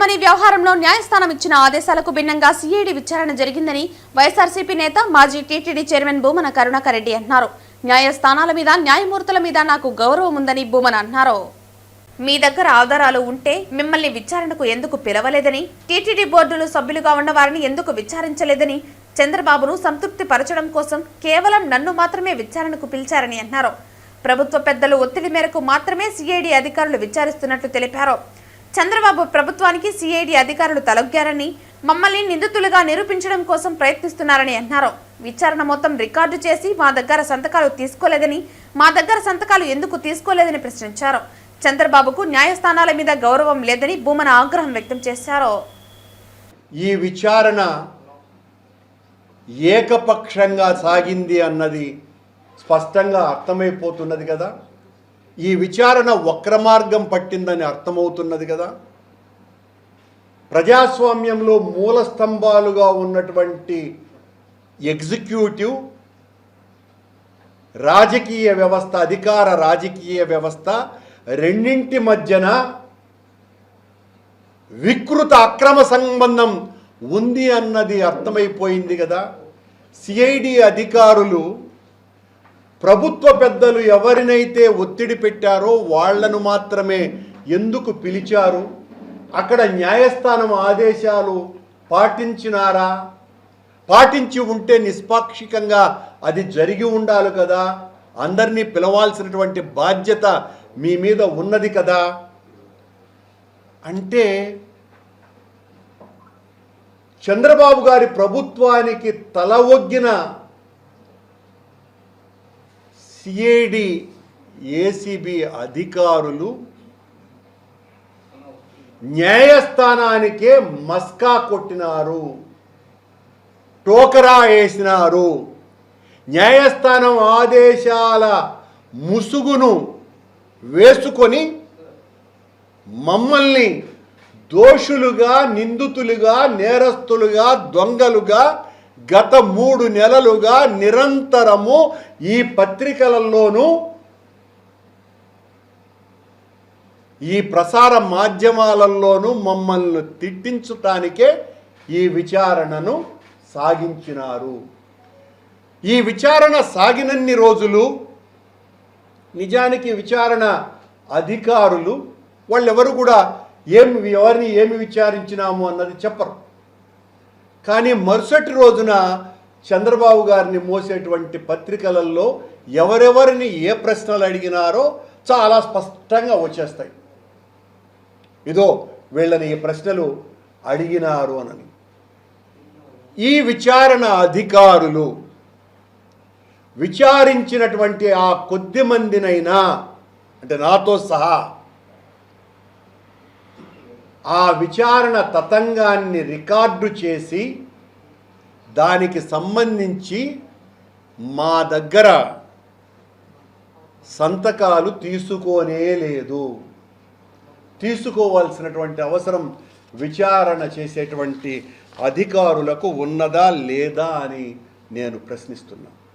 Company వ్యవహారంలో న్యాయస్థానం ఇచ్చిన ఆదేశాలకు భిన్నంగా సిఐడి విచారణ జరిగిందని వైఎస్ఆర్సీపీ నేత మాజీ టీటీడీ చైర్మన్ భూమన కరుణాకర్ రెడ్డి అన్నారు. న్యాయస్థానాల మీద న్యాయమూర్తుల మీద నాకు గౌరవం ఉందని భూమన అన్నారు. మీ దగ్గర ఆధారాలు ఉంటే మిమ్మల్ని విచారణకు ఎందుకు పిలవలేదని, టీటీడీ బోర్డులో సభ్యులుగా ఉన్న వారిని ఎందుకు విచారించలేదని, చంద్రబాబును సంతృప్తి పరచడం కోసం కేవలం నన్ను మాత్రమే విచారణకు పిలిచారని అన్నారు. ప్రభుత్వ పెద్దలు ఒత్తిడి మేరకు మాత్రమే సిఐడి అధికారులు విచారిస్తున్నట్లు తెలిపారు. చంద్రబాబు ప్రభుత్వానికి సిఐడి అధికారులు తలొగ్గారని, మమ్మల్ని నిందితులుగా నిరూపించడం కోసం ప్రయత్నిస్తున్నారని అన్నారు. విచారణ మొత్తం రికార్డు చేసి మా దగ్గర సంతకాలు తీసుకోలేదని, మా దగ్గర సంతకాలు ఎందుకు తీసుకోలేదని ప్రశ్నించారు. చంద్రబాబుకు న్యాయస్థానాల మీద గౌరవం లేదని భూమన ఆగ్రహం వ్యక్తం చేశారు. ఈ విచారణ ఏకపక్షంగా సాగింది అన్నది స్పష్టంగా అర్థమైపోతున్నది కదా. ఈ విచారణ వక్రమార్గం పట్టిందని అర్థమవుతున్నది కదా. ప్రజాస్వామ్యంలో మూల స్తంభాలుగా ఉన్నటువంటి ఎగ్జిక్యూటివ్ రాజకీయ వ్యవస్థ, అధికార రాజకీయ వ్యవస్థ రెండింటి మధ్యన వికృత అక్రమ సంబంధం ఉంది అన్నది అర్థమైపోయింది కదా. సిఐడి అధికారులు ప్రభుత్వ పెద్దలు ఎవరినైతే ఒత్తిడి పెట్టారో వాళ్లను మాత్రమే ఎందుకు పిలిచారు? అక్కడ న్యాయస్థానం ఆదేశాలు పాటించినారా? పాటించి ఉంటే నిష్పాక్షికంగా అది జరిగి ఉండాలి కదా. అందరినీ పిలవాల్సినటువంటి బాధ్యత మీ మీద ఉన్నది కదా. అంటే చంద్రబాబు గారి ప్రభుత్వానికి తల ఒగ్గిన సిఐడి ఏసీబీ అధికారులు న్యాయస్థానానికే మస్కా కొట్టినారు, టోకరా వేసినారు. న్యాయస్థానం ఆదేశాల ముసుగును వేసుకొని మమ్మల్ని దోషులుగా, నిందితులుగా, నేరస్తులుగా, దొంగలుగా గత 3 నెలలుగా నిరంతరము ఈ పత్రికలలోనూ ఈ ప్రసార మాధ్యమాలలోనూ మమ్మల్ని తిట్టించటానికే ఈ విచారణను సాగించినారు. ఈ విచారణ సాగినన్ని రోజులు నిజానికి విచారణ అధికారులు వాళ్ళెవరు కూడా ఎవరిని ఏమి విచారించినాము అన్నది చెప్పరు. కానీ మరుసటి రోజున చంద్రబాబు గారిని మోసేటువంటి పత్రికలలో ఎవరెవరిని ఏ ప్రశ్నలు అడిగినారో చాలా స్పష్టంగా వచ్చేస్తాయి. ఇదో వీళ్ళని ఈ ప్రశ్నలు అడిగినారు అని. ఈ విచారణ అధికారులు విచారించినటువంటి ఆ కొద్ది మందినైనా, అంటే నాతో సహా, ఆ విచారణ తతంగాన్ని రికార్డు చేసి దానికి సంబంధించి మా దగ్గర సంతకాలు తీసుకోనే లేదు. తీసుకోవాల్సినటువంటి అవసరం విచారణ చేసేటువంటి అధికారులకు ఉన్నదా లేదా అని నేను ప్రశ్నిస్తున్నా.